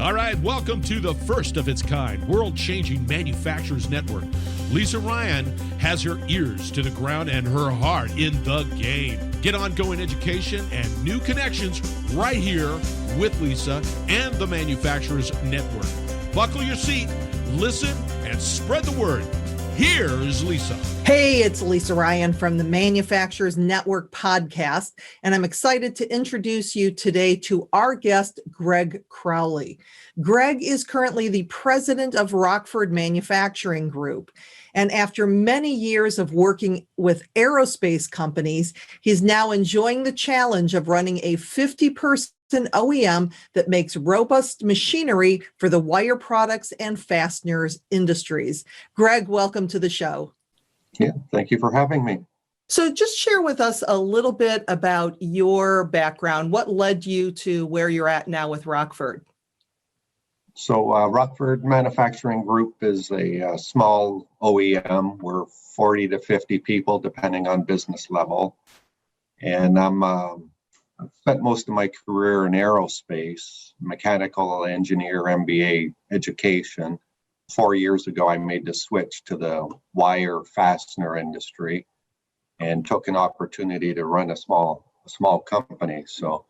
All right, welcome to the first of its kind, world-changing manufacturers network. Lisa Ryan has her ears to the ground and her heart in the game. Get ongoing education and new connections right here with Lisa and the Manufacturers Network. Buckle your seat, listen, and spread the word. Here's Lisa. Hey, it's Lisa Ryan from the Manufacturers Network podcast, and I'm excited to introduce you today to our guest, Greg Crowley. Greg is currently the president of Rockford Manufacturing Group, and after many years of working with aerospace companies, he's now enjoying the challenge of running a 50-person OEM that makes robust machinery for the wire products and fasteners industries. Greg, welcome to the show. Yeah, thank you for having me. So just share with us a little bit about your background. What led you to where you're at now with Rockford? So Rockford Manufacturing Group is a small OEM. We're 40 to 50 people, depending on business level. And I've spent most of my career in aerospace, mechanical engineer, MBA education. 4 years ago, I made the switch to the wire fastener industry and took an opportunity to run a small company. So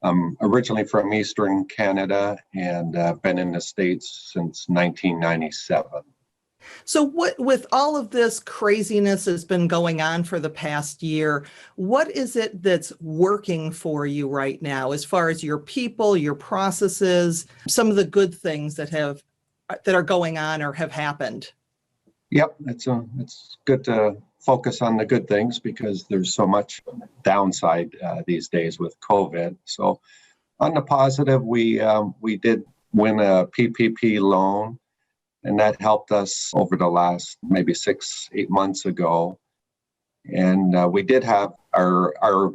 I'm originally from Eastern Canada and been in the States since 1997. So what, with all of this craziness that's been going on for the past year, what is it that's working for you right now as far as your people, your processes, some of the good things that are going on or have happened? Yep, it's good to focus on the good things because there's so much downside these days with COVID. So on the positive, we did win a PPP loan, and that helped us over the last maybe 6-8 months ago. And we did have our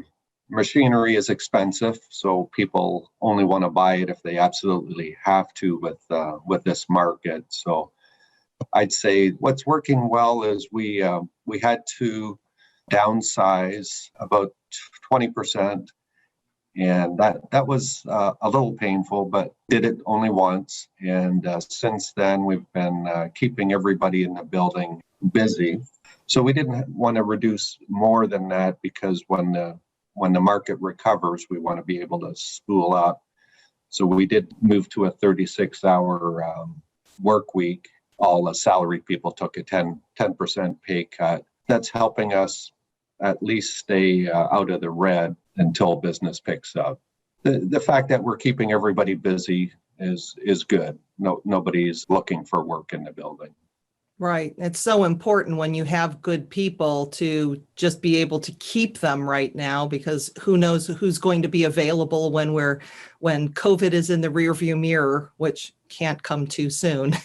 machinery is expensive, so people only want to buy it if they absolutely have to with this market. So I'd say what's working well is we had to downsize about 20%, and that was a little painful, but did it only once. And since then, we've been keeping everybody in the building busy. So we didn't want to reduce more than that because when the market recovers, we want to be able to spool up. So we did move to a 36-hour work week. All the salaried people took a 10% pay cut. That's helping us at least stay out of the red until business picks up. The fact that we're keeping everybody busy is good. Nobody's looking for work in the building. Right. It's so important when you have good people to just be able to keep them right now, because who knows who's going to be available when COVID is in the rearview mirror, which can't come too soon.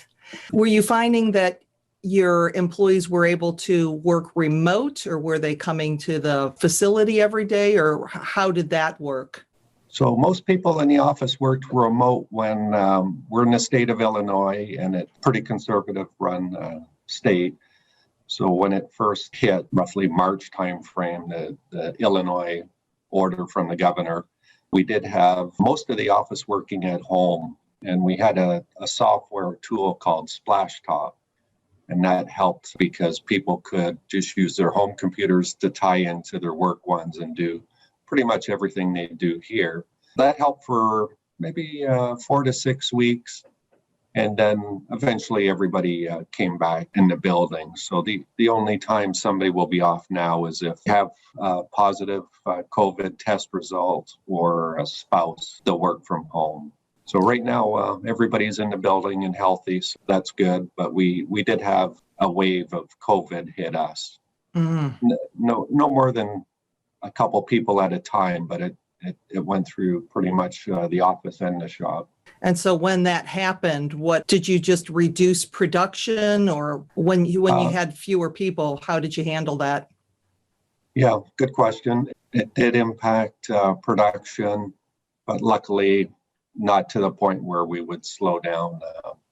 Were you finding that your employees were able to work remote, or were they coming to the facility every day, or how did that work? So most people in the office worked remote when we're in the state of Illinois, and it's pretty conservative run state. So when it first hit, roughly March timeframe, the Illinois order from the governor, we did have most of the office working at home, and we had a software tool called Splashtop. And that helped because people could just use their home computers to tie into their work ones and do pretty much everything they do here. That helped for maybe 4 to 6 weeks. And then eventually everybody came back in the building. So the only time somebody will be off now is if they have a positive COVID test result or a spouse, they'll work from home. So right now, everybody's in the building and healthy, so that's good. But we did have a wave of COVID hit us. Mm-hmm. No more than a couple people at a time, but it went through pretty much the office and the shop. And so when that happened, what did you just reduce production, or when you had fewer people, how did you handle that? Yeah, good question. It did impact production, but luckily not to the point where we would slow down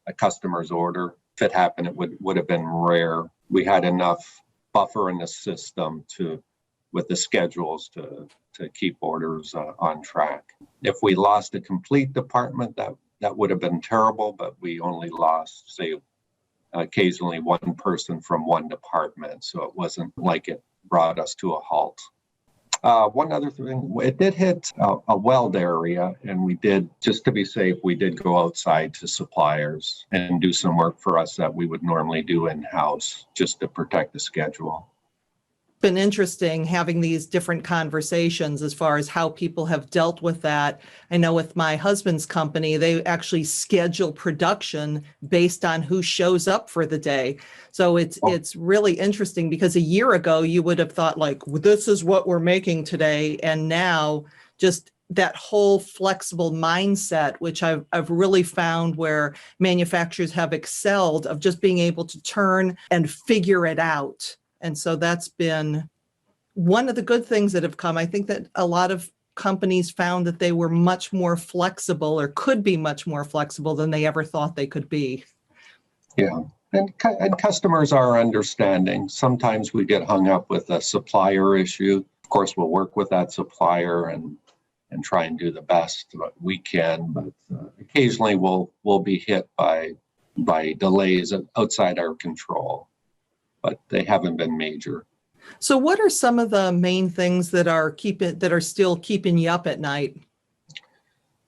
a customer's order. If it happened, it would have been rare. We had enough buffer in the system with the schedules to keep orders on track. If we lost a complete department, that would have been terrible, but we only lost, say, occasionally one person from one department. So it wasn't like it brought us to a halt. One other thing, it did hit a weld area, and we did, just to be safe, we did go outside to suppliers and do some work for us that we would normally do in-house just to protect the schedule. Been interesting having these different conversations as far as how people have dealt with that. I know with my husband's company, they actually schedule production based on who shows up for the day. So it's really interesting because a year ago you would have thought like, well, this is what we're making today. And now just that whole flexible mindset, which I've really found where manufacturers have excelled of just being able to turn and figure it out. And so that's been one of the good things that have come. I think that a lot of companies found that they were much more flexible or could be much more flexible than they ever thought they could be. Yeah, and customers are understanding. Sometimes we get hung up with a supplier issue. Of course, we'll work with that supplier and try and do the best that we can. But occasionally we'll be hit by delays outside our control. But they haven't been major. So what are some of the main things that are still keeping you up at night?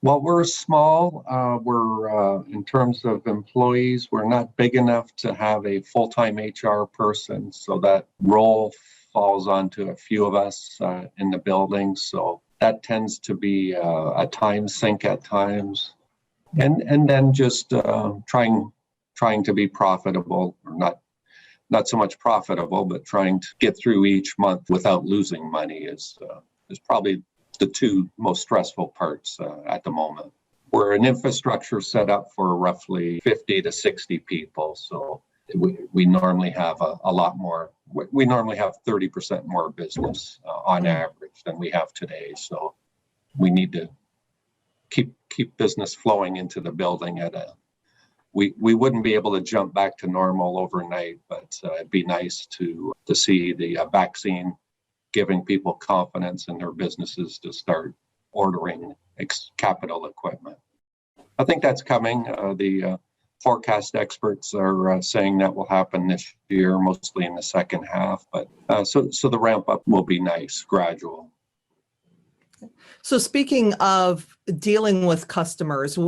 Well, we're small. We're in terms of employees, we're not big enough to have a full-time HR person. So that role falls onto a few of us in the building. So that tends to be a time sink at times. And then just trying to be profitable, or not so much profitable, but trying to get through each month without losing money is probably the two most stressful parts at the moment. We're an infrastructure set up for roughly 50 to 60 people. So we normally have a lot more. We normally have 30% more business on average than we have today. So we need to keep business flowing into the building at a We wouldn't be able to jump back to normal overnight, but it'd be nice to see the vaccine giving people confidence in their businesses to start ordering capital equipment. I think that's coming. The forecast experts are saying that will happen this year, mostly in the second half. But so the ramp up will be nice, gradual. So speaking of dealing with customers,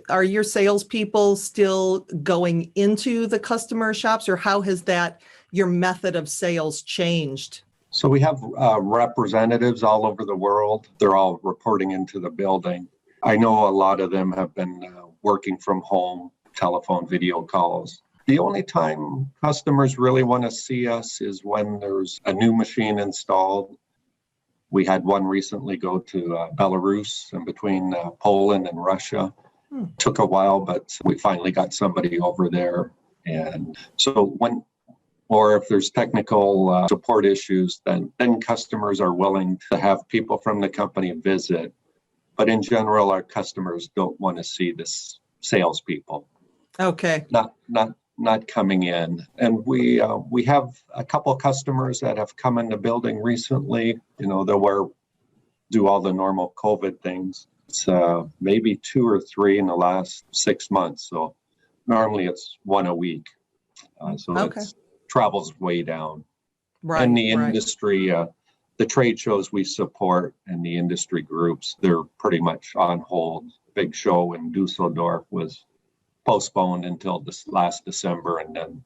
are your salespeople still going into the customer shops, or how has your method of sales changed? So we have representatives all over the world. They're all reporting into the building. I know a lot of them have been working from home, telephone, video calls. The only time customers really want to see us is when there's a new machine installed. We had one recently go to Belarus and between Poland and Russia. Took a while, but we finally got somebody over there. And so if there's technical support issues, then customers are willing to have people from the company visit. But in general, our customers don't want to see this salespeople. Okay. Not coming in. And we have a couple of customers that have come in the building recently. They'll do all the normal COVID things. It's maybe 2 or 3 in the last 6 months. So normally it's 1 a week. It travels way down. Right. And the industry, the trade shows we support and the industry groups, they're pretty much on hold. Big show in Dusseldorf was postponed until this last December, and then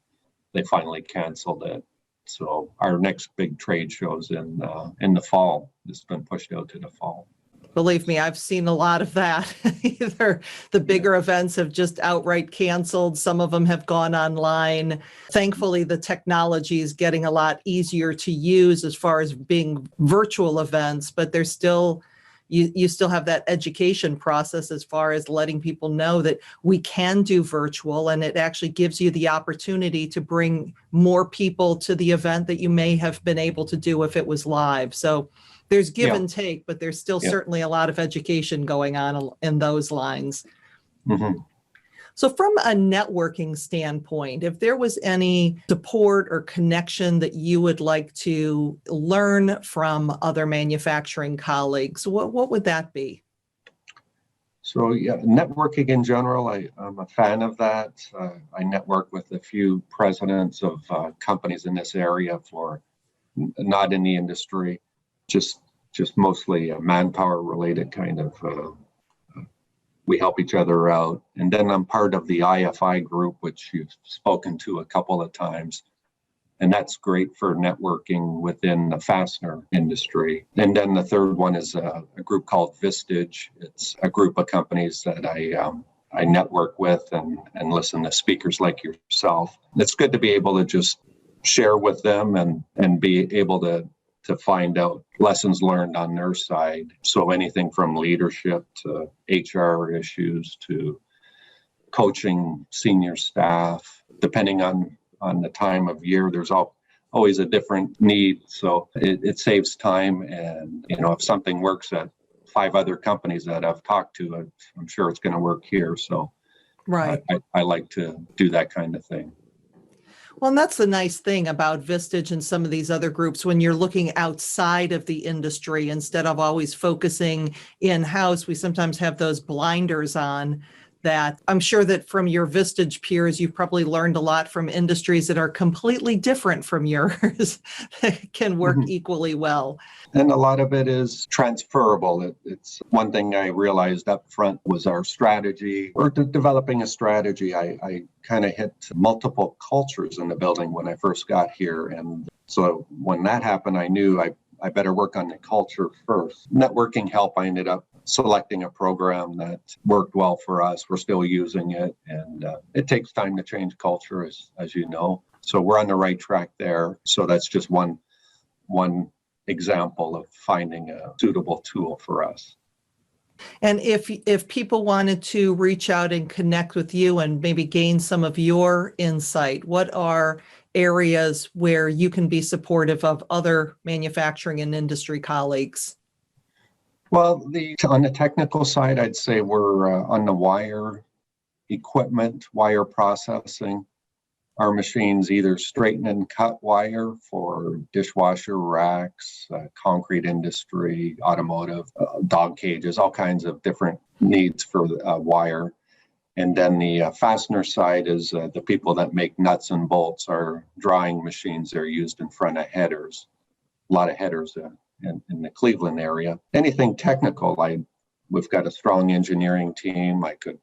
they finally canceled it. So our next big trade show's in the fall. It's been pushed out to the fall. Believe me, I've seen a lot of that. Either the bigger events have just outright canceled. Some of them have gone online. Thankfully, the technology is getting a lot easier to use as far as being virtual events, but there's still, you still have that education process as far as letting people know that we can do virtual, and it actually gives you the opportunity to bring more people to the event that you may have been able to do if it was live. So there's give and take, but there's still certainly a lot of education going on in those lines. Mm-hmm. So from a networking standpoint, if there was any support or connection that you would like to learn from other manufacturing colleagues, what would that be? So yeah, networking in general, I'm a fan of that. I network with a few presidents of companies in this area for not in the industry, just mostly manpower related kind of. We help each other out. And then I'm part of the IFI group, which you've spoken to a couple of times. And that's great for networking within the fastener industry. And then the third one is a group called Vistage. It's a group of companies that I network with and listen to speakers like yourself. It's good to be able to just share with them and be able to find out lessons learned on their side. So anything from leadership to HR issues to coaching senior staff, depending on the time of year, there's always a different need. So it saves time. And, if something works at 5 other companies that I've talked to, I'm sure it's going to work here. So Right. I like to do that kind of thing. Well, and that's the nice thing about Vistage and some of these other groups. When you're looking outside of the industry, instead of always focusing in-house, we sometimes have those blinders on that. I'm sure that from your Vistage peers, you've probably learned a lot from industries that are completely different from yours that can work equally well. And a lot of it is transferable. It's one thing I realized up front was our strategy, or developing a strategy. I kind of hit multiple cultures in the building when I first got here. And so when that happened, I knew I better work on the culture first. Networking help, I ended up selecting a program that worked well for us. We're still using it. And it takes time to change culture, as you know. So we're on the right track there. So that's just one example of finding a suitable tool for us. And if people wanted to reach out and connect with you and maybe gain some of your insight, what are areas where you can be supportive of other manufacturing and industry colleagues? Well, on the technical side, I'd say we're on the wire equipment, wire processing. Our machines either straighten and cut wire for dishwasher racks, concrete industry, automotive, dog cages, all kinds of different needs for wire. And then the fastener side is the people that make nuts and bolts. Our drying machines are used in front of headers, a lot of headers in the Cleveland area. Anything technical, we've got a strong engineering team. I could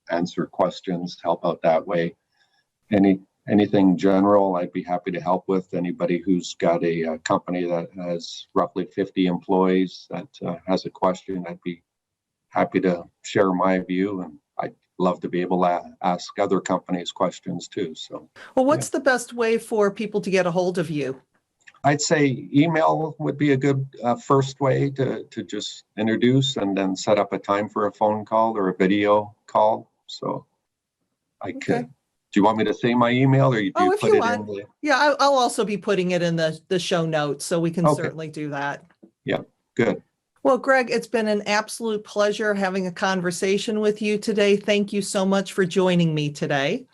answer questions, help out that way. Anything general, I'd be happy to help with. Anybody who's got a company that has roughly 50 employees that has a question, I'd be happy to share my view, and I'd love to be able to ask other companies questions too. So, well, what's the best way for people to get a hold of you? I'd say email would be a good first way to just introduce and then set up a time for a phone call or a video call. So I could. Okay. Do you want me to say my email, or do you if put you it want. in? Yeah, I'll also be putting it in the show notes, so we can certainly do that. Yeah, good. Well, Greg, it's been an absolute pleasure having a conversation with you today. Thank you so much for joining me today.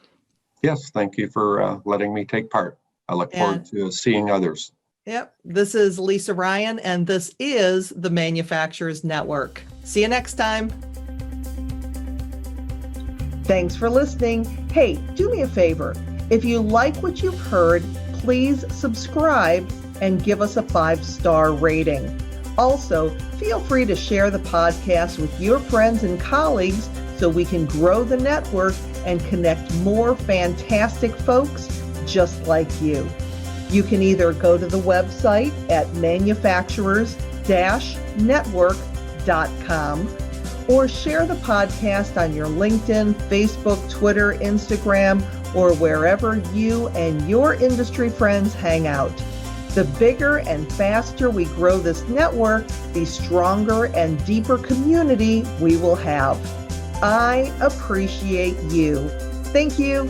Yes, thank you for letting me take part. I look forward to seeing others. Yep. This is Lisa Ryan, and this is the Manufacturers Network. See you next time. Thanks for listening. Hey, do me a favor. If you like what you've heard, please subscribe and give us a 5-star rating. Also, feel free to share the podcast with your friends and colleagues so we can grow the network and connect more fantastic folks just like you. You can either go to the website at manufacturers-network.com or share the podcast on your LinkedIn, Facebook, Twitter, Instagram, or wherever you and your industry friends hang out. The bigger and faster we grow this network, the stronger and deeper community we will have. I appreciate you. Thank you.